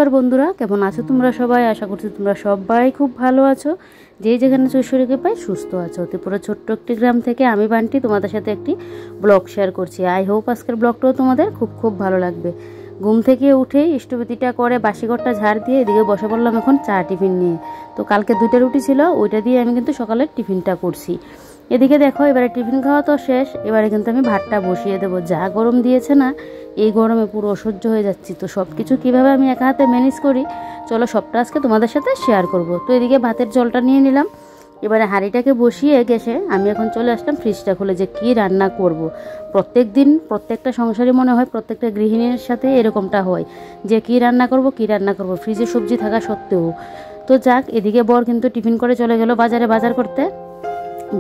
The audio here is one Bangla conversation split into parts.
নমস্কার বন্ধুরা, কেমন আছো তোমরা সবাই? আশা করছি তোমরা সবাই খুব ভালো আছো। যে যেখানে শরীরকে পাই সুস্থ আছো। ত্রিপুরা ছোট্ট একটি গ্রাম থেকে আমি বান্টি তোমাদের সাথে একটি ব্লগ শেয়ার করছি। আই হোপ আজকের ব্লগটাও তোমাদের খুব খুব ভালো লাগবে। ঘুম থেকে উঠেই ইষ্টবিতিটা করে বাসিঘরটা ঝাড় দিয়ে এদিকে বসে পড়লাম এখন চা টিফিন নিয়ে। তো কালকে 2টা রুটি ছিল, ওইটা দিয়ে আমি কিন্তু সকালের টিফিনটা করছি। এদিকে দেখো এবারে টিফিন খাওয়া তো শেষ, এবারে কিন্তু আমি ভাতটা বসিয়ে দেবো। যা গরম দিয়েছে না, এই গরমে পুরো অসহ্য হয়ে যাচ্ছি। তো সব কিছু কীভাবে আমি একা হাতে ম্যানেজ করি চলো সবটা আজকে তোমাদের সাথে শেয়ার করব। তো এদিকে ভাতের জলটা নিয়ে নিলাম, এবারে হাঁড়িটাকে বসিয়ে গেছে আমি এখন চলে আসলাম ফ্রিজটা খুলে যে কী রান্না করব। প্রত্যেক দিন প্রত্যেকটা সংসারে মনে হয় প্রত্যেকটা গৃহিণীর সাথে এরকমটা হয় যে কী রান্না করব ফ্রিজে সবজি থাকা সত্ত্বেও। তো যাক, এদিকে বর কিন্তু টিফিন করে চলে গেল বাজারে বাজার করতে।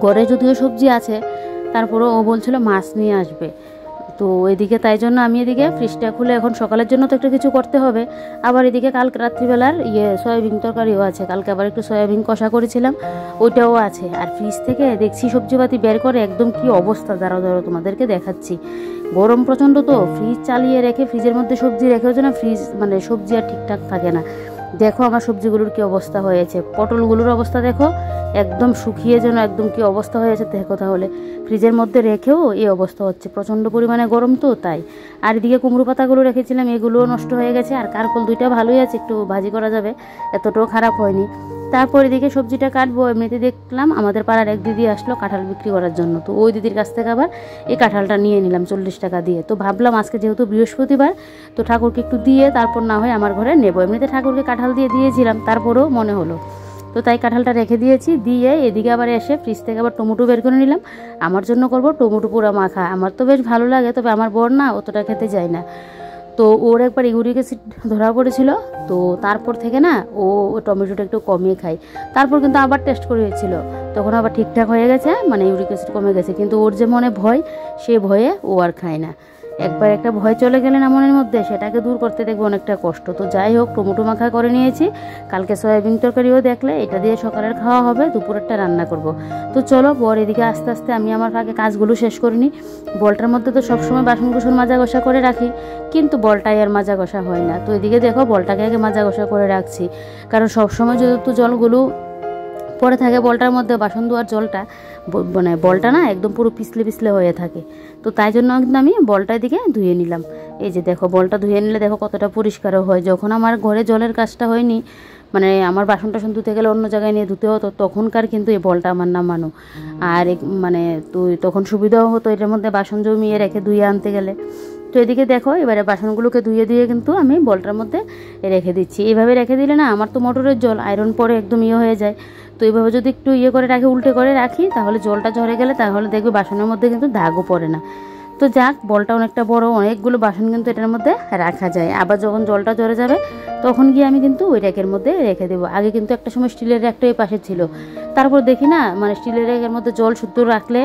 ঘরে যদিও সবজি আছে, তারপরেও ও বলছিল মাছ নিয়ে আসবে। তো এদিকে তাই জন্য আমি এদিকে ফ্রিজটা খুলে এখন সকালের জন্য তো একটা কিছু করতে হবে। আবার এদিকে কালকে রাত্রিবেলার সয়াবিন তরকারিও আছে, কালকে আবার একটু সয়াবিন কষা করেছিলাম, ওইটাও আছে। আর ফ্রিজ থেকে দেখছি সবজিপাতি বের করে একদম কি অবস্থা, দাঁড়াও তোমাদেরকে দেখাচ্ছি। গরম প্রচণ্ড, তো ফ্রিজ চালিয়ে রেখে ফ্রিজের মধ্যে সবজি রেখেও যেন ফ্রিজ সবজি আর ঠিকঠাক থাকে না। দেখো আমার সবজিগুলোর কি অবস্থা হয়েছে, পটলগুলোর অবস্থা দেখো একদম শুকিয়ে যেন একদম কি অবস্থা হয়েছে দেখো। তাহলে ফ্রিজের মধ্যে রেখেও এই অবস্থা হচ্ছে, প্রচণ্ড পরিমাণে গরম তো তাই। আর এদিকে কুমড়ো পাতাগুলো রেখেছিলাম, এগুলোও নষ্ট হয়ে গেছে। আর কারকল 2টা ভালোই আছে, একটু ভাজি করা যাবে, এতটাও খারাপ হয়নি। তারপর এদিকে সবজিটা কাটবো, এমনিতে দেখলাম আমাদের পাড়ার এক দিদি আসলো কাঁঠাল বিক্রি করার জন্য। তো ওই দিদির কাছ থেকে আবার এই কাঁঠালটা নিয়ে নিলাম 40 টাকা দিয়ে। তো ভাবলাম আজকে যেহেতু বৃহস্পতিবার, তো ঠাকুরকে একটু দিয়ে তারপর না হয় আমার ঘরে নেবো। এমনিতে ঠাকুরকে কাঁঠাল দিয়ে দিয়েছিলাম, তারপরেও মনে হলো, তো তাই কাঁঠালটা রেখে দিয়েছি। দিয়ে এদিকে আবার এসে ফ্রিজ থেকে আবার টমেটো বের করে নিলাম, আমার জন্য করব টমেটো পোড়া মাখা। আমার তো বেশ ভালো লাগে, তবে আমার বর না অতটা খেতে যায় না। তো ওর একবার ইউরিক অ্যাসিড ধরা পড়েছিল, তো তারপর থেকে না ও টমেটোটা একটু কমিয়ে খায়। তারপর কিন্তু আবার টেস্ট করেছিল, তখন আবার ঠিকঠাক হয়ে গেছে, ইউরিক অ্যাসিড কমে গেছে। কিন্তু ওর যে মনে ভয়, সে ভয়ে ও আর খায় না। একবার একটা ভয় চলে গেলে না মনের মধ্যে, সেটাকে দূর করতে দেখবো অনেকটা কষ্ট। তো যাই হোক, টমেটো মাখা করে নিয়েছি। কালকে সয়াবিন তরকারিও দেখলে, এটা দিয়ে সকালের খাওয়া হবে, দুপুরেরটা রান্না করব। তো চলো বর এদিকে আস্তে আস্তে আমি আমার ফাঁকে কাজগুলো শেষ করে নিই। বলটার মধ্যে তো সবসময় বাসন কুসন মাজা ঘষা করে রাখি, কিন্তু বলটাই আর মাজা ঘষা হয় না। তো এদিকে দেখো বলটাকে আগে মাজা ঘষা করে রাখছি, কারণ সবসময় যেহেতু জলগুলো পরে থাকে বলটার মধ্যে, বাসন ধোয়ার জলটা বলটা না একদম পুরো পিছলে পিছলে হয়ে থাকে। তো তাই জন্য কিন্তু আমি বলটা দিকে ধুয়ে নিলাম। এই যে দেখো বলটা ধুয়ে নিলে দেখো কতটা পরিষ্কারও হয়। যখন আমার ঘরে জলের কাজটা হয়নি, আমার বাসন টাসন ধুতে গেলে অন্য জায়গায় নিয়ে ধুতে হতো, তখনকার কিন্তু এই বলটা আমার না মানো। আর তুই তখন সুবিধাও হতো এটার মধ্যে বাসন জমিয়ে রেখে ধুয়ে আনতে গেলে। তো এদিকে দেখো এবারে বাসনগুলোকে ধুয়ে ধুয়ে কিন্তু আমি বলটার মধ্যে রেখে দিচ্ছি। এইভাবে রেখে দিলে না আমার তো মোটরের জল আয়রন পরে একদম হয়ে যায়। তো এইভাবে যদি একটু করে রাখি, উল্টে করে রাখি, তাহলে জলটা ঝরে গেলে তাহলে দেখবে বাসনের মধ্যে কিন্তু দাগও পড়ে না। তো যাক, বলটা অনেকটা বড়, অনেকগুলো বাসন কিন্তু এটার মধ্যে রাখা যায়। আবার যখন জলটা ঝরে যাবে তখন গিয়ে আমি কিন্তু ওই র্যাকের মধ্যে রেখে দেবো। আগে কিন্তু একটা সময় স্টিলের র্যাকটা এই পাশে ছিল, তারপর দেখি না স্টিলের র্যাকের মধ্যে জল শুদ্ধ রাখলে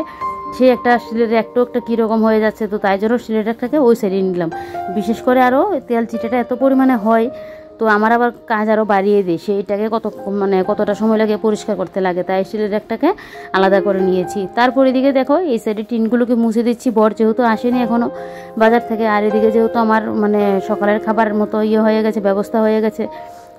সে একটা স্টিলের র্যাকটাও একটা কীরকম হয়ে যাচ্ছে। তো তাই জন্য স্টিলের র্যাকটাকে ওই সাইডে নিলাম। বিশেষ করে আরও তেল চিটাটা এত পরিমাণে হয়, তো আমার আবার কাজ আরও বাড়িয়ে দিই, সেইটাকে কতটা সময় লাগে পরিষ্কার করতে লাগে, তাই স্টিলের র্যাকটাকে আলাদা করে নিয়েছি। তারপর এদিকে দেখো এই সাইডে টিনগুলোকে মুছে দিচ্ছি। বর যেহেতু আসেনি এখনও বাজার থেকে, আর এদিকে যেহেতু আমার সকালের খাবার মতো হয়ে গেছে, ব্যবস্থা হয়ে গেছে,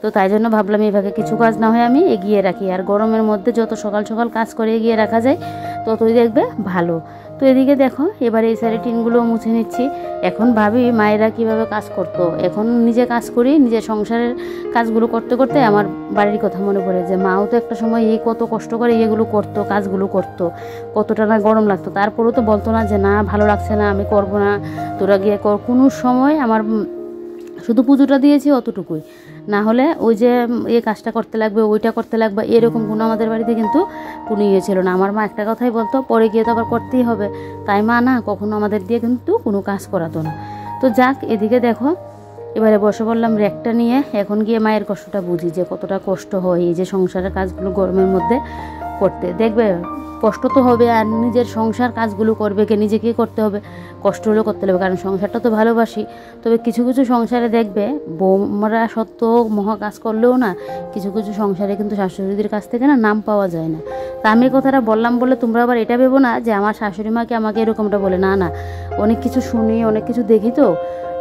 তো তাই জন্য ভাবলাম এইভাবে কিছু কাজ না হয় আমি এগিয়ে রাখি। আর গরমের মধ্যে যত সকাল সকাল কাজ করে এগিয়ে রাখা যায় ততই দেখবে ভালো। তো এদিকে দেখো এবার এই সাইডে টিনগুলো মুছে নিচ্ছি। এখন ভাবি মায়েরা কিভাবে কাজ করতো, এখন নিজে কাজ করি, নিজের সংসারের কাজগুলো করতে করতে আমার বাড়ির কথা মনে পড়ে যে মাও তো একটা সময় কত কষ্ট করে এগুলো করতো, কাজগুলো করতো, কতটা না গরম লাগতো, তারপরেও তো বলতো না যে না ভালো লাগছে না আমি করবো না, তোরা গিয়ে কর। কোনো সময় আমার শুধু পুজোটা দিয়েছি অতটুকুই, না হলে ওই যে কাজটা করতে লাগবে, ওইটা করতে লাগবে, এরকম কোনো আমাদের বাড়িতে কিন্তু কোনো ছিল না। আমার মা একটা কথাই বলতো, পরে গিয়ে তো আবার করতেই হবে, তাই মা না কখনো আমাদের দিয়ে কিন্তু কোনো কাজ করাতো না। তো যাক, এদিকে দেখো এবারে বসে পড়লাম র্যাকটা নিয়ে। এখন গিয়ে মায়ের কষ্টটা বুঝি যে কতটা কষ্ট হয় এই যে সংসারের কাজগুলো গরমের মধ্যে করতে। দেখবে কষ্ট তো হবে, আর নিজের সংসার কাজগুলো করবে কে, নিজেকে করতে হবে, কষ্ট হলেও করতে হবে, কারণ সংসারটা তো ভালোবাসি। তবে কিছু কিছু সংসারে দেখবে বৌমারা সত্য মহা কাজ করলেও না কিছু কিছু সংসারে কিন্তু শাশুড়িদের কাছ থেকে না নাম পাওয়া যায় না। তা আমি কথাটা বললাম বলে তোমরা আবার এটা ভেবো না যে আমার শাশুড়ি মাকে আমাকে এরকমটা বলে, না না, অনেক কিছু শুনি, অনেক কিছু দেখি, তো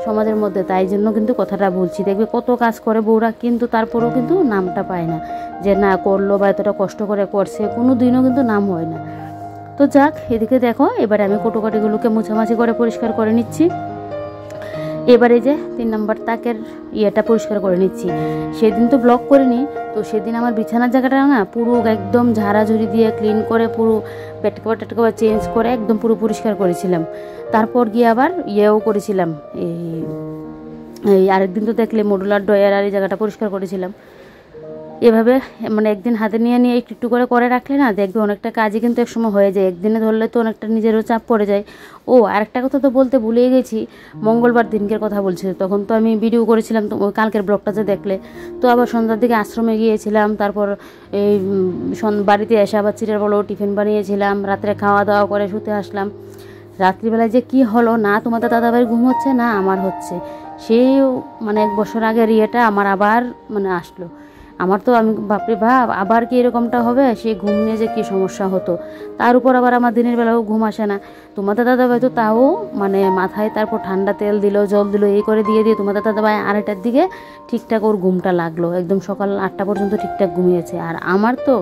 সমাজের মধ্যে, তাই জন্য কিন্তু কথাটা বলছি। দেখবে কত কাজ করে বউরা, কিন্তু তারপরেও কিন্তু নামটা পায় না, যে না করলো বা এতটা কষ্ট করে করছে, কোনো দিনও কিন্তু নাম হয় না। তো যাক, এদিকে দেখো এবারে আমি কটুকাটিগুলোকে মুছামাছি করে পরিষ্কার করে নিচ্ছি। এবারে যে 3 নম্বর তাকের ইয়েটা পরিষ্কার করে নিচ্ছি। সেদিন তো ব্লগ করিনি, তো সেদিন আমার বিছানার জায়গাটা না পুরো একদম ঝাড়াঝুড়ি দিয়ে ক্লিন করে পুরো পেটকোবা টেটকোবা চেঞ্জ করে একদম পুরো পরিষ্কার করেছিলাম। তারপর গিয়ে আবার ইয়েও করেছিলাম, এই আরেকদিন তো দেখলে মডুলার ড্রয়ার আর এই জায়গাটা পরিষ্কার করেছিলাম। এভাবে মানে একদিন হাতে নিয়ে নিয়ে একটু একটু করে রাখলে না দেখবে অনেকটা কাজই কিন্তু একসময় হয়ে যায়। একদিনে ধরলে তো অনেকটা নিজেরও চাপ পড়ে যায়। ও আরেকটা কথা তো বলতে ভুলেই গেছি, মঙ্গলবার দিনকের কথা বলছি। তখন তো আমি ভিডিও করেছিলাম, তো ওই কালকের ব্লগটা যে দেখলে, তো আবার সন্ধ্যার দিকে আশ্রমে গিয়েছিলাম। তারপর এই বাড়িতে এসে আবার চিড়ের বড় টিফিন বানিয়েছিলাম, রাত্রে খাওয়া দাওয়া করে শুতে আসলাম। রাত্রিবেলায় যে কি হলো, না তোমাদের দাদাভাইয়ের ঘুম হচ্ছে না আমার হচ্ছে। সেই মানে 1 বছর আগের ইয়েটা আমার আবার মানে আসলো। আমার তো আমি বাপরে ভাব আবার কি এরকমটা হবে, সেই ঘুম নিয়ে যে কী সমস্যা হতো। তার উপর আবার আমার দিনের বেলাও ঘুম আসে না। তোমাদের দাদাভাই তো তাও মানে মাথায় তারপর ঠান্ডা তেল দিল, জল দিল, এই করে দিয়ে তোমাদের দাদাভাই 2:30টার দিকে ঠিকঠাক ওর ঘুমটা লাগলো। একদম সকাল 8টা পর্যন্ত ঠিকঠাক ঘুমিয়েছে। আর আমার তো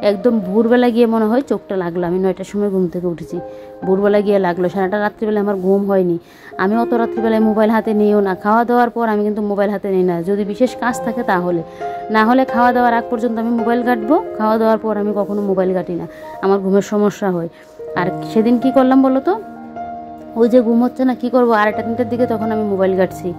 একদম ভোরবেলা গিয়ে মনে হয় চোখটা লাগলো। আমি 9টার সময় ঘুম থেকে উঠেছি, ভোরবেলা গিয়ে লাগলো। সারাটা রাত্রিবেলা আমার ঘুম হয়নি। আমি অত রাত্রিবেলায় মোবাইল হাতে নিও না। খাওয়া দাওয়ার পর আমি কিন্তু মোবাইল হাতে নিই না, যদি বিশেষ কাজ থাকে তাহলে। না হলে খাওয়া দাওয়ার আগ পর্যন্ত আমি মোবাইল ঘাঁটবো, খাওয়া দাওয়ার পর আমি কখনো মোবাইল ঘাঁটি না, আমার ঘুমের সমস্যা হয়। আর সেদিন কি করলাম বলো তো, ওই যে ঘুম হচ্ছে না, কি করবো, 2:30-3টার দিকে তখন আমি মোবাইল ঘাঁটছি।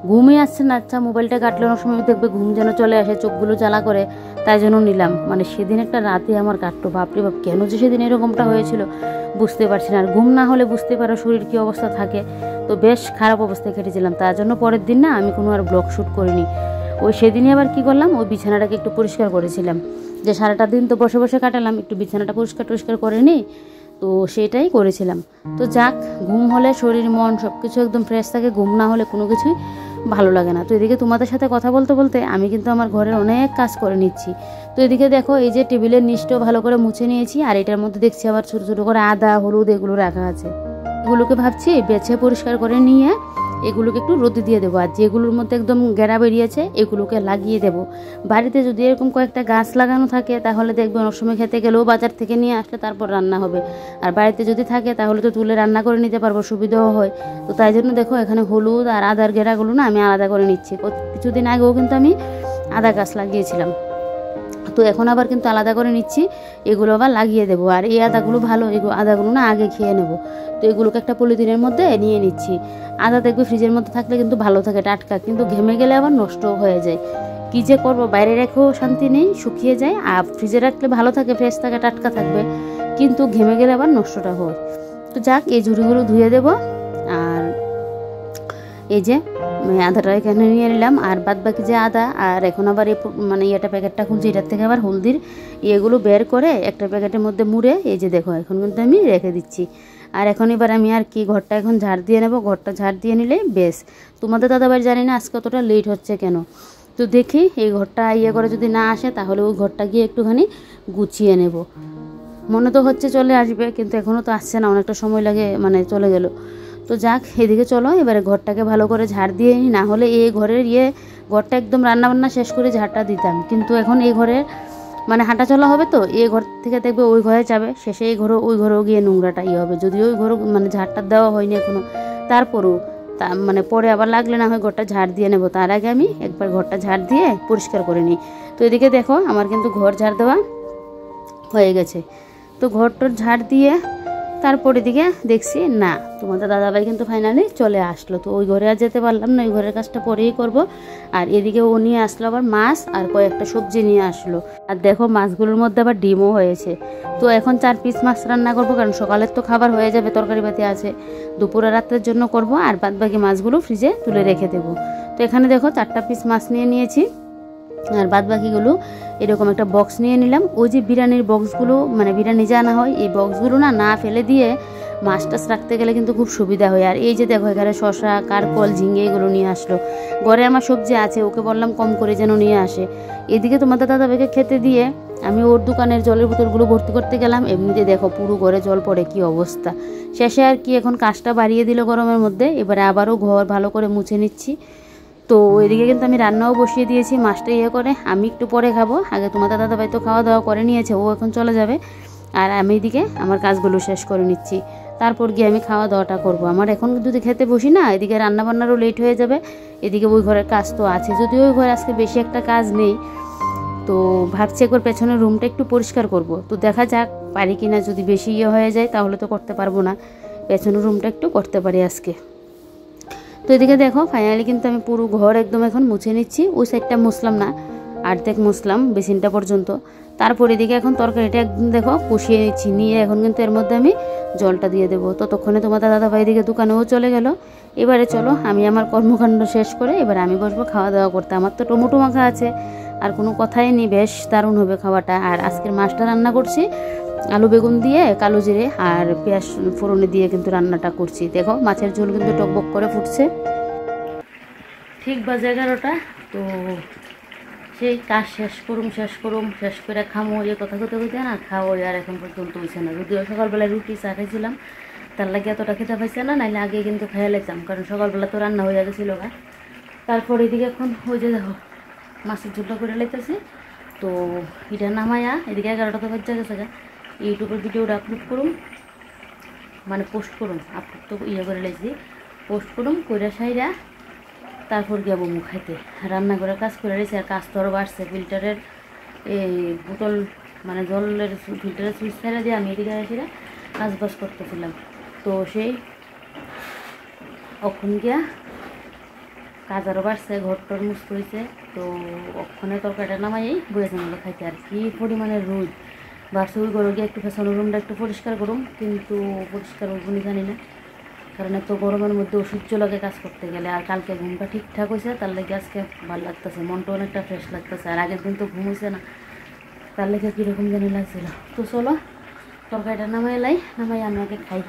ঘুমই আসছে না। আচ্ছা মোবাইলটা ঘাঁটলে অনেক সময় দেখবে ঘুম যেন চলে আসে, চোখগুলো জ্বালা করে, তাই জন্য নিলাম। মানে সেদিন একটা রাতে আমার কাটতো, বাপরে বাপ, কেন যে সেদিন এরকমটা হয়েছিল বুঝতে পারছি না। আর ঘুম না হলে বুঝতে পারো শরীর কী অবস্থা থাকে। তো বেশ খারাপ অবস্থায় কেটেছিলাম। তার জন্য পরের দিন না আমি কোনো আর ব্লগ শ্যুট করিনি। ওই সেদিনই আবার কি করলাম, ওই বিছানাটাকে একটু পরিষ্কার করেছিলাম, যে সারাটা দিন তো বসে বসে কাটালাম, একটু বিছানাটা পরিষ্কার করে নিই, তো সেটাই করেছিলাম। তো যাক, ঘুম হলে শরীর মন সব কিছু একদম ফ্রেশ থাকে, ঘুম না হলে কোনো কিছুই ভালো লাগে না। তো এদিকে তোমাদের সাথে কথা বলতে বলতে আমি কিন্তু আমার ঘরের অনেক কাজ করে নিচ্ছি। তো এদিকে দেখো এই যে টেবিলের নিচটাও ভালো করে মুছে নিয়েছি, আর এটার মধ্যে দেখছি আবার ছোটো ছোটো করে আদা হলুদ এগুলো রাখা আছে। এগুলোকে ভাবছি বেছে পরিষ্কার করে নিয়ে এগুলোকে একটু রোদে দিয়ে দেবো। আর যেগুলোর মধ্যে একদম গেরা বেরিয়েছে এগুলোকে লাগিয়ে দেবো। বাড়িতে যদি এরকম কয়েকটা গাছ লাগানো থাকে তাহলে দেখবে অনেক সময় খেতে গেলেও বাজার থেকে নিয়ে আসলে তারপর রান্না হবে। আর বাড়িতে যদি থাকে তাহলে তো তুলে রান্না করে নিতে পারবো, সুবিধাও হয়। তো তাই জন্য দেখো এখানে হলুদ আর আদার গেরাগুলো না আমি আলাদা করে নিচ্ছি। কিছুদিন আগেও কিন্তু আমি আদা গাছ লাগিয়েছিলাম, তো এখন আবার কিন্তু আলাদা করে নিচ্ছি। এগুলো আবার লাগিয়ে দেবো। আর এই আদাগুলো ভালো, এগুলো আদাগুলো না আগে খেয়ে নেব। তো এগুলোকে একটা পলিথিনের মধ্যে নিয়ে নিচ্ছি। আদা দেখবে ফ্রিজের মধ্যে থাকলে কিন্তু ভালো থাকে টাটকা, কিন্তু ঘেমে গেলে আবার নষ্ট হয়ে যায়। কী যে করবো, বাইরে রেখেও শান্তি নেই, শুকিয়ে যায়। আর ফ্রিজে রাখলে ভালো থাকে, ফ্রেশ থাকে, টাটকা থাকবে, কিন্তু ঘেমে গেলে আবার নষ্টটা হয়। তো যাক, এই ঝুড়িগুলো ধুয়ে দেবো। আর এই যে আদাটা এখানে নিয়ে নিলাম, আর বাদ বাকি যে আদা, আর এখন আবার এই মানে ইয়েটা প্যাকেটটা খুলছি, এটার থেকে আবার হলদির ইয়েগুলো বের করে একটা প্যাকেটের মধ্যে মুড়ে এই যে দেখো এখন কিন্তু আমি রেখে দিচ্ছি। আর এখন এবার আমি আর কি ঘরটা এখন ঝাড় দিয়ে নেব। ঘরটা ঝাড় দিয়ে নিলে বেশ। তোমাদের দাদাভাই জানি না আজকে অতটা লেট হচ্ছে কেন, তো দেখি এই ঘরটা ইয়ে করে যদি না আসে তাহলে ওই ঘরটা গিয়ে একটুখানি গুছিয়ে নেব। মনে তো হচ্ছে চলে আসবে, কিন্তু এখনও তো আসছে না, অনেকটা সময় লাগে, মানে চলে গেল। তো যাক, এদিকে চলো এবারে ঘরটাকে ভালো করে ঝাড় দিয়ে নিই। না হলে এই ঘরের ঘরটা একদম রান্নাবান্না শেষ করে ঝাড়টা দিতাম, কিন্তু এখন এই ঘরের মানে হাঁটা চলা হবে, তো এই ঘর থেকে দেখবে ওই ঘরে যাবে, শেষে এই ঘরও ওই ঘরেও গিয়ে নোংরাটা হবে। যদিও ওই ঘরও মানে ঝাড়টা দেওয়া হয়নি এখনও, তারপরেও মানে পরে আবার লাগলে না হয় ঘরটা ঝাড় দিয়ে নেব। তার আগে আমি একবার ঘরটা ঝাড় দিয়ে পরিষ্কার করে নিই। তো এদিকে দেখো আমার কিন্তু ঘর ঝাড় দেওয়া হয়ে গেছে। তো ঘরটার ঝাড় দিয়ে তারপর এদিকে দেখছি না তোমাদের দাদাভাই কিন্তু ফাইনালি চলে আসলো। তো ওই ঘরে আর যেতে পারলাম না, ওই ঘরের কাজটা পরেই করব। আর এদিকে ও নিয়ে আসলো আবার মাছ আর কয়েকটা সবজি নিয়ে আসলো। আর দেখো মাছগুলোর মধ্যে আবার ডিমও হয়েছে। তো এখন 4 পিস মাছ রান্না করব, কারণ সকালের তো খাবার হয়ে যাবে, তরকারি পাতি আছে, দুপুরে রাত্রের জন্য করব। আর বাদ বাকি মাছগুলো ফ্রিজে তুলে রেখে দেবো। তো এখানে দেখো 4টা পিস মাছ নিয়ে নিয়েছি, আর বাদ বাকিগুলো এরকম একটা বক্স নিয়ে নিলাম। ওই যে বিরিয়ানির বক্সগুলো, মানে বিরিয়ানি জানা হয়, এই বক্সগুলো না ফেলে দিয়ে মাছ টাছ রাখতে গেলে কিন্তু খুব সুবিধা হয়। আর এই যে দেখো এখানে শশা, কারকল, ঝিঙে এগুলো নিয়ে আসলো। ঘরে আমার সবজি আছে, ওকে বললাম কম করে যেন নিয়ে আসে। এদিকে তোমাদের দাদাভাইকে খেতে দিয়ে আমি ওর দোকানের জলের বোতলগুলো ভর্তি করতে গেলাম। এমনিতে দেখো পুরো ঘরে জল পড়ে কি অবস্থা। শেষে আর কি এখন কাজটা বাড়িয়ে দিল গরমের মধ্যে। এবারে আবারও ঘর ভালো করে মুছে নিচ্ছি। তো ওইদিকে কিন্তু আমি রান্নাও বসিয়ে দিয়েছি। মাছটা করে আমি একটু পরে খাবো। আগে তোমাদের দাদাভাই তো খাওয়া দাওয়া করে নিয়েছে, ও এখন চলে যাবে। আর আমি এদিকে আমার কাজগুলো শেষ করে নিচ্ছি, তারপর গিয়ে আমি খাওয়া দাওয়াটা করব। আমার এখন যদি খেতে বসি না, এদিকে রান্নাবান্নারও লেট হয়ে যাবে, এদিকে ওই ঘরের কাজ তো আছে। যদিও ওই ঘরে আজকে বেশি একটা কাজ নেই, তো ভাবছি একবার পেছনের রুমটা একটু পরিষ্কার করব। তো দেখা যাক পারি কিনা। যদি বেশি হয়ে যায় তাহলে তো করতে পারবো না, পেছনের রুমটা একটু করতে পারি আজকে। তো এদিকে দেখো ফাইনালি কিন্তু আমি পুরো ঘর একদম এখন মুছে নিচ্ছি। ওই সাইডটা মুছলাম না, অর্ধেক মুছলাম বেসিনটা পর্যন্ত। তারপর এদিকে এখন তরকারিটা একদম দেখো কষিয়ে নিচ্ছি, নিয়ে এখন কিন্তু এর মধ্যে আমি জলটা দিয়ে দেবো। ততক্ষণে তোমাদের দাদাভাই এদিকে দোকানেও চলে গেল। এবারে চলো আমি আমার কর্মকাণ্ড শেষ করে এবার আমি বসবো খাওয়া দাওয়া করতে। আমার তো টমেটো মাখা আছে, আর কোনো কথাই নেই, বেশ দারুণ হবে খাওয়াটা। আর আজকের মাছটা রান্না করছি আলু বেগুন দিয়ে, কালো জিরে আর পেঁয়াজ ফোড়নে দিয়ে কিন্তু রান্নাটা করছি। দেখো মাছের ঝোল কিন্তু টকবক করে ফুটছে। ঠিক বাজে 11টা। তো সেই কাজ শেষ শেষ করে খামো, এই কথা কইতে না খাও। আর এখন পর্যন্ত হয়েছে না। যদিও সকালবেলায় রুটি চা খাইছিলাম, তার লাগে এতটা খেতে পাইছে না, নাইলে আগে কিন্তু খাইয়া লাগতাম, কারণ সকালবেলা তো রান্না হয়ে গেছিলো গা। তারপর এদিকে এখন ওই যে দেখো মাছের ঝোলটা করে লাইতেছি। তো এটা নামায়া এদিকে 11টা তো বাজে গেছে গা। ইউটিউবের ভিডিওটা আপলোড করুন, মানে পোস্ট করুন, আপলোড তো করে লাইছি, পোস্ট করুন করে সাইরা তারপর গিয়ে বমু খাইতে। রান্না করে কাজ করে রয়েছে, আর কাজ তো আরও বাড়ছে। ফিল্টারের এই বোতল মানে জলের ফিল্টারের সুইচ ছেড়ে দিয়ে আমি এদিকে এসে কাজ বাজ করতেছিলাম। তো সেই অক্ষণ গিয়া কাজ আরও বাড়ছে, ঘরটর মুছতে হয়েছে। তো ওখানে তরকারিটা নামাই বয়েছে আমাকে খাইতে। আর কি পরিমাণের রোদ, ভাবছি ওই ঘরে গিয়ে একটু পেছনের রুমটা একটু পরিষ্কার করুম, কিন্তু পরিষ্কার করবো জানি না, কারণ এত গরমের মধ্যে অসহ্য লাগে কাজ করতে গেলে। আর কালকে ঘুমটা ঠিকঠাক হয়েছে, তার লেগে আজকে ভালো লাগতেছে, মনটা অনেকটা ফ্রেশ লাগতেছে। আর আগের দিন তো ঘুম হয়েছে না, তার লেগে কীরকম জানি লাগছিল। তো চলো তরকারিটা নামাই আমি আগে খাই,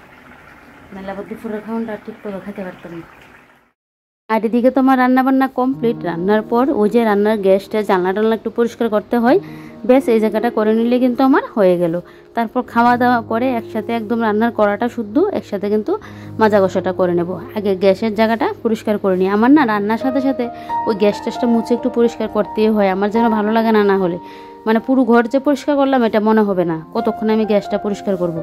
নাহলে আবার দুপুরের খাওয়ানটা ঠিক করে খেতে পারতাম না। আর এদিকে তো আমার রান্নাবান্না কমপ্লিট। রান্নার পর ওই যে রান্নার গ্যাসটা জানলা একটু পরিষ্কার করতে হয়, বেশ এই জায়গাটা করে নিলে কিন্তু আমার হয়ে গেল। তারপর খাওয়া দাওয়া করে একসাথে একদম রান্নার করাটা শুদ্ধ একসাথে কিন্তু মাজা কষাটা করে নেব। আগে গ্যাসের জায়গাটা পরিষ্কার করে নিই। আমার না রান্নার সাথে সাথে ওই গ্যাস ট্যাসটা মুছে একটু পরিষ্কার করতেই হয়, আমার যেন ভালো লাগে না, না হলে মানে পুরো ঘর যে পরিষ্কার করলাম এটা মনে হবে না, কতক্ষণে আমি গ্যাসটা পরিষ্কার করব।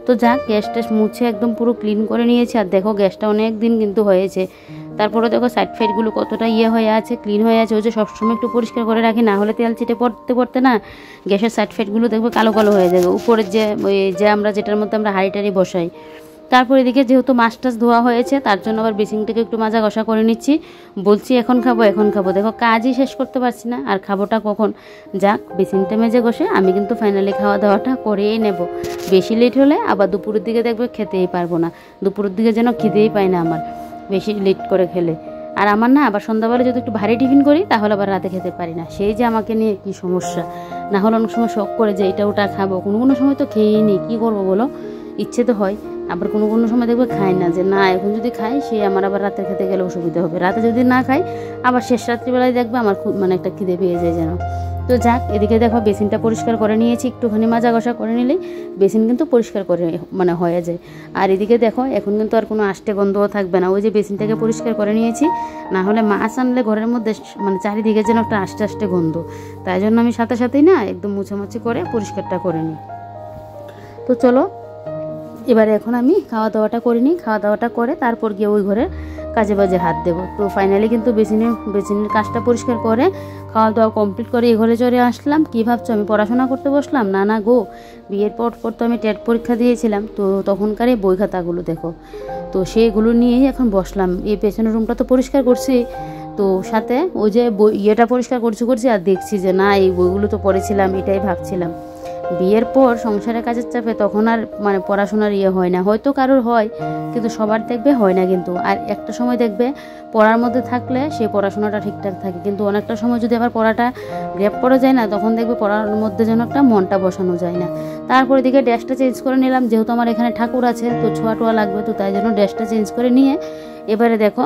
তো যাক গ্যাস ট্যাস মুছে একদম পুরো ক্লিন করে নিয়েছি। আর দেখো গ্যাসটা অনেক দিন কিন্তু হয়েছে। তারপরে দেখো সাইড ফাইডগুলো কতটা হয়ে আছে, ক্লিন হয়ে আছে। ওই যে সবসময় একটু পরিষ্কার করে রাখি, না হলে তেল চিটে পড়তে না গ্যাসের সাইড ফাইডগুলো দেখবে কালো কালো হয়ে যাবে। উপরের যে আমরা যেটার মধ্যে আমরা হাঁড়ি টাড়ি বসাই। তারপর এদিকে যেহেতু মাছ টাছ ধোয়া হয়েছে, তার জন্য আবার বেসিনটাকে একটু মাজা কষা করে নিচ্ছি। বলছি এখন খাবো, দেখো কাজই শেষ করতে পারছি না, আর খাবোটা কখন। যাক বেসিনটা মেজে বসে আমি কিন্তু ফাইনালি খাওয়া দাওয়াটা করেই নেব। বেশি লেট হলে আবার দুপুরের দিকে দেখবে খেতেই পারবো না, দুপুরের দিকে যেন খিদেই পায় না আমার বেশি লেট করে খেলে। আর আমার না আবার সন্ধ্যাবেলা যদি একটু ভারী টিফিন করি তাহলে আবার রাতে খেতে পারি না, সেই যে আমাকে নিয়ে কি সমস্যা। না হলে অনেক সময় শখ করে যে এটা ওটা খাবো, কোনো সময় তো খেয়েই নিই, কী করবো বলো, ইচ্ছে তো হয়। আবার কোনো সময় দেখবে খাই না, যে না এখন যদি খাই সে আমার আবার রাতে খেতে গেলে অসুবিধা হবে। রাতে যদি না খাই আবার শেষ রাত্রিবেলায় দেখবে আমার খুব মানে একটা খিদে পেয়ে যায় যেন। তো যাক এদিকে দেখো বেসিনটা পরিষ্কার করে নিয়েছি, একটুখানি মাজা কষা করে নিলেই বেসিন কিন্তু পরিষ্কার করে মানে হয়ে যায়। আর এদিকে দেখো এখন কিন্তু আর কোনো আষ্টে গন্ধও থাকবে না, ওই যে বেসিনটাকে পরিষ্কার করে নিয়েছি। না হলে মাছ আনলে ঘরের মধ্যে মানে চারিদিকে যেন একটা আষ্টে গন্ধ, তাই জন্য আমি সাথে সাথেই না একদম মুছামুছি করে পরিষ্কারটা করে নিই। তো চলো এবারে এখন আমি খাওয়া দাওয়াটা করে নিই, খাওয়া দাওয়াটা করে তারপর গিয়ে ওই ঘরে কাজে বাজে হাত দেবো। তো ফাইনালি কিন্তু বেসিনের কাজটা পরিষ্কার করে খাওয়া দাওয়া কমপ্লিট করে এই ঘরে চলে আসলাম। কী ভাবছো আমি পড়াশোনা করতে বসলাম? না গো, বিয়ের পর তো আমি টেট পরীক্ষা দিয়েছিলাম, তো তখনকার এই বই খাতাগুলো দেখো, তো সেইগুলো নিয়েই এখন বসলাম। এই পেছনের রুমটা তো পরিষ্কার করছি, তো সাথে ওই যে ইয়েটা পরিষ্কার করছি আর দেখছি যে না এই বইগুলো তো পড়েছিলাম, এটাই ভাবছিলাম। বিয়ের পর সংসারের কাজের চাপে তখন আর মানে পড়াশোনার ইয়ে হয় না, হয়তো কারোর হয় কিন্তু সবার দেখবে হয় না কিন্তু। আর একটা সময় দেখবে পড়ার মধ্যে থাকলে সেই পড়াশোনাটা ঠিকঠাক থাকে, কিন্তু অনেকটা সময় যদি আবার পড়াটা গ্যাপ পড়ে যায় না, তখন দেখবে পড়ার মধ্যে যেন একটা মনটা বসানো যায় না। তারপরে দিকে ড্রেসটা চেঞ্জ করে নিলাম, যেহেতু আমার এখানে ঠাকুর আছে তো ছোঁয়া টোয়া লাগবে, তো তাই জন্য ড্রেসটা চেঞ্জ করে নিয়ে এবারে দেখো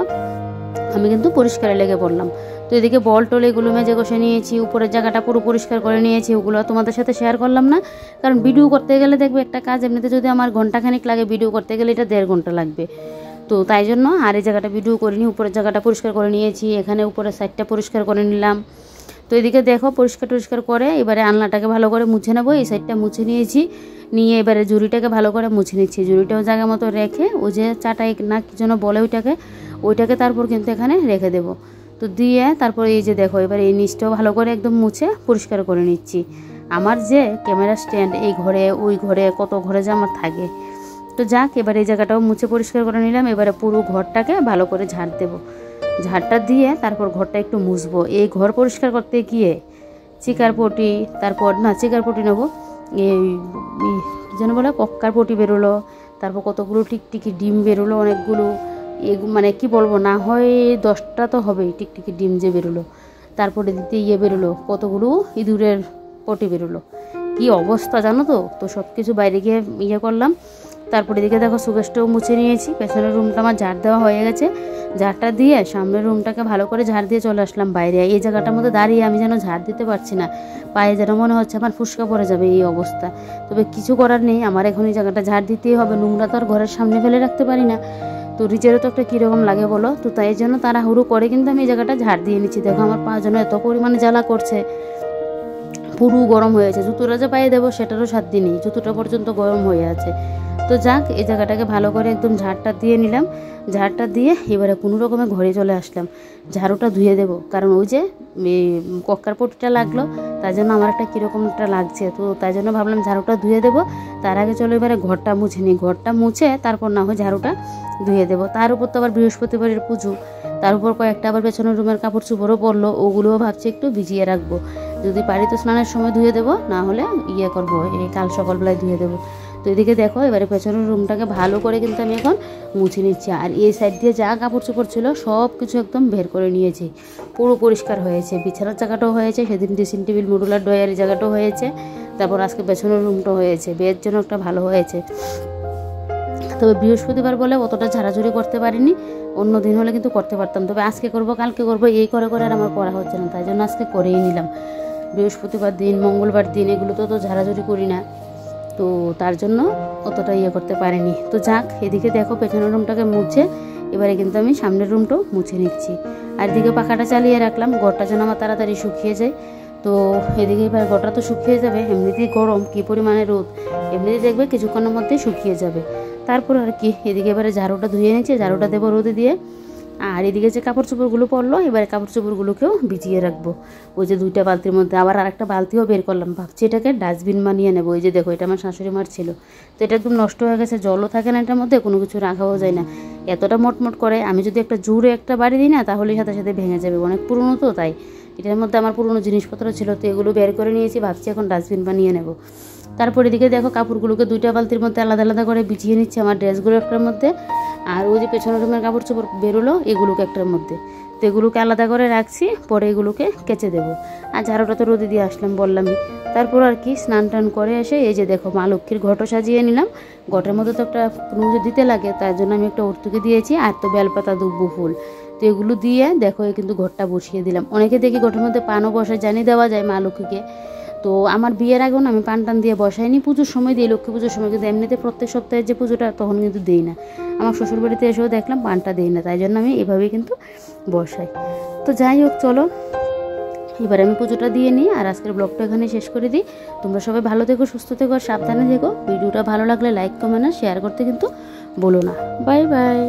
আমি কিন্তু পরিষ্কারে লেগে পড়লাম। তো এদিকে বল টল এগুলো মেজে কষে নিয়েছি, উপরের জায়গাটা পুরো পরিষ্কার করে নিয়েছি। ওগুলো তোমাদের সাথে শেয়ার করলাম না, কারণ ভিডিও করতে গেলে দেখবে একটা কাজ এমনিতে যদি আমার ঘন্টাখানিক লাগে, ভিডিও করতে গেলে এটা 1.5 ঘন্টা লাগবে। তো তাই জন্য আর এই জায়গাটা ভিডিও করিনি, উপরের জায়গাটা পরিষ্কার করে নিয়েছি, এখানে উপরের সাইডটা পরিষ্কার করে নিলাম। তো এদিকে দেখো পরিষ্কার করে এবারে আলনাটাকে ভালো করে মুছে নেবো। এই সাইডটা মুছে নিয়েছি, নিয়ে এবারে জুড়িটাকে ভালো করে মুছে নিচ্ছি। জুড়িটাও জায়গা মতো রেখে ওই যে চাটাই না কি যেন বলে ওইটাকে তারপর কিন্তু এখানে রেখে দেবো। তো দিয়ে তারপর এই যে দেখো এবার এই নিচটাও ভালো করে একদম মুছে পরিষ্কার করে নিচ্ছি। আমার যে ক্যামেরা স্ট্যান্ড এই ঘরে ওই ঘরে কত ঘরে যে আমার থাকে। তো যাক, এবার এই জায়গাটাও মুছে পরিষ্কার করে নিলাম। এবারে পুরো ঘরটাকে ভালো করে ঝাড় দেবো। ঝাড়টা দিয়ে তারপর ঘরটা একটু মুছবো। এই ঘর পরিষ্কার করতে গিয়ে চিকার পটি, তারপর না চিকার পটি নেবো, এই কী যেন বলে কক্কার পটি বেরোলো, তারপর কতগুলো টিকটিকি ডিম বেরোলো অনেকগুলো, মানে কি বলবো, না হয় 10টা তো হবেই টিকটিকি ডিম যে বেরোলো। তারপরে দিতে বেরোলো কতগুলো ইঁদুরের পটি বেরোলো, কি অবস্থা জানো তো। তো সব কিছু বাইরে গিয়ে করলাম। তারপরে এদিকে দেখো সুকেশটাও মুছে নিয়েছি, পেছনের রুমটা আমার ঝাড় দেওয়া হয়ে গেছে। ঝাড়টা দিয়ে সামনের রুমটাকে ভালো করে ঝাড় দিয়ে চলে আসলাম বাইরে। এই জায়গাটার মধ্যে দাঁড়িয়ে আমি যেন ঝাড় দিতে পারছি না, পায়ে যেন মনে হচ্ছে আমার ফুসকা পড়ে যাবে এই অবস্থা। তবে কিছু করার নেই, আমার এখন এই জায়গাটা ঝাড় দিতেই হবে, নোংরা তো আর ঘরের সামনে ফেলে রাখতে পারি না। তো রিচেরও তো একটা কীরকম লাগে বলো, তো তাই জন্য তাড়াহুড়ো করে কিন্তু আমি এই জায়গাটা ঝাড় দিয়ে নিচ্ছি। দেখো আমার পা যেন এত পরিমাণে জ্বালা করছে, পুরো গরম হয়েছে। জুতোটা যে পায়ে দেবো সেটারও সাধ্য নেই, জুতোটা পর্যন্ত গরম হয়ে আছে। তো যাক, এই জায়গাটাকে ভালো করে একদম ঝাড়টা দিয়ে নিলাম। ঝাড়টা দিয়ে এবারে কোনো রকমে ঘরে চলে আসলাম। ঝাড়ুটা ধুয়ে দেবো, কারণ ওই যে কক্কার পটিটা লাগলো, তাই জন্য আমার একটা কীরকম একটা লাগছে। তো তাই জন্য ভাবলাম ঝাড়ুটা ধুয়ে দেবো। তার আগে চলো এবারে ঘরটা মুছে নিই। ঘরটা মুছে তারপর না হয় ঝাড়ুটা ধুয়ে দেবো। তার উপর তো আবার বৃহস্পতিবারের পুজো, তার উপর কয়েকটা আবার পেছনের রুমের কাপড় চোপড়ও পরলো, ওগুলোও ভাবছি একটু ভিজিয়ে রাখবো। যদি পারি তো স্নানের সময় ধুয়ে দেবো, না হলে করবো এই কাল সকালবেলায় ধুয়ে দেবো। তো এদিকে দেখো এবারে পেছনের রুমটাকে ভালো করে কিন্তু আমি এখন মুছে নিচ্ছি। আর এই সাইড দিয়ে যা কাপড় চোপড় ছিল সব কিছু একদম বের করে নিয়েছি, পুরো পরিষ্কার হয়েছে। বিছানার জায়গাটাও হয়েছে, সেদিন ড্রেসিং টেবিল মডুলার ড্রয়ারের জায়গাটাও হয়েছে, তারপর আজকে পেছনের রুমটাও হয়েছে। বিয়ের জন্য একটা ভালো হয়েছে। তবে বৃহস্পতিবার বলে অতটা ঝাড়াঝুড়ি করতে পারিনি, অন্য দিন হলে কিন্তু করতে পারতাম। তবে আজকে করবো কালকে করবো এই করে আর আমার করা হচ্ছে না, তাই জন্য আজকে করেই নিলাম। বৃহস্পতিবার দিন মঙ্গলবার দিন এগুলো তো ঝাড়াঝুড়ি করি না, তো তার জন্য অতটা করতে পারিনি। তো যাক, এদিকে দেখো পেছনের রুমটাকে মুছে এবারে কিন্তু আমি সামনের রুমটাও মুছে নিচ্ছি। আর এদিকে পাখাটা চালিয়ে রাখলাম, ঘরটা যেন আমার তাড়াতাড়ি শুকিয়ে যায়। তো এদিকে এবার ঘরটা তো শুকিয়ে যাবে, এমনিতেই গরম, কী পরিমাণে রোদ, এমনিতেই দেখবে কিছুক্ষণের মধ্যেই শুকিয়ে যাবে। তারপর আর কি, এদিকে এবারে ঝাড়ুটা ধুয়ে নিচ্ছি, ঝাড়ুটা দেবো রোদে দিয়ে। আর এদিকে যে কাপড় চোপড়গুলো পরলো এবারে কাপড় চোপড়গুলোকেও ভিজিয়ে রাখবো। ওই যে 2টা বালতির মধ্যে আবার আরেকটা বালতিও বের করলাম, ভাবছি এটাকে ডাস্টবিন বানিয়ে নেবো। ওই যে দেখো এটা আমার শাশুড়ি মার ছিল, তো এটা একদম নষ্ট হয়ে গেছে, জলও থাকে না এটার মধ্যে, কোনো কিছু রাখাও যায় না, এতটা মোটমোট করে। আমি যদি একটা জোরে একটা বাড়ি দিই না, তাহলে সাথে সাথে ভেঙে যাবে, অনেক পুরনো তো, তাই এটার মধ্যে আমার পুরনো জিনিসপত্র ছিল, তো এগুলো বের করে নিয়েছি, ভাবছি এখন ডাস্টবিন বানিয়ে নেবো। তারপর এদিকে দেখো কাপড়গুলোকে 2টা বালতির মধ্যে আলাদা আলাদা করে বিছিয়ে নিচ্ছে, আমার ড্রেসগুলো একটার মধ্যে, আর ওই যে পেছনের রুমের কাপড় চোপড় বেরোলো এগুলোকে একটার মধ্যে। তো এগুলোকে আলাদা করে রাখছি, পরে এগুলোকে কেচে দেবো। আর ঝাড়ুটা তো রোদে দিয়ে আসলাম বললামই। তারপর আর কি স্নান টান করে এসে এই যে দেখো মা লক্ষ্মীর ঘটও সাজিয়ে নিলাম। ঘটের মধ্যে তো একটা পুজো দিতে লাগে, তার জন্য আমি একটা অর্তুকে দিয়েছি, আর তো বেলপাতা দুব্বো ফুল, তো এগুলো দিয়ে দেখো কিন্তু ঘরটা বসিয়ে দিলাম। অনেকে দেখি ঘটের মধ্যে পানও বসে, জানিয়ে দেওয়া যায় মা লক্ষ্মীকে। তো আমার বিয়ের আগেও আমি পান টান দিয়ে বসাইনি, পুজোর সময় দিই, লক্ষ্মী পুজোর সময়, কিন্তু এমনিতে প্রত্যেক সপ্তাহের যে পুজোটা তখন কিন্তু দিই না। আমার শ্বশুরবাড়িতে এসেও দেখলাম পানটা দিই না, তাই জন্য আমি এভাবেই কিন্তু বসাই। তো যাই হোক, চলো এবার আমি পুজোটা দিয়ে নিই, আর আজকের ব্লগটা এখানে শেষ করে দিই। তোমরা সবাই ভালো থেকো, সুস্থ থেকো, আর সাবধানে থেকো। ভিডিওটা ভালো লাগলে লাইক কমেন্ট আর শেয়ার করতে কিন্তু বলো না। Bye bye.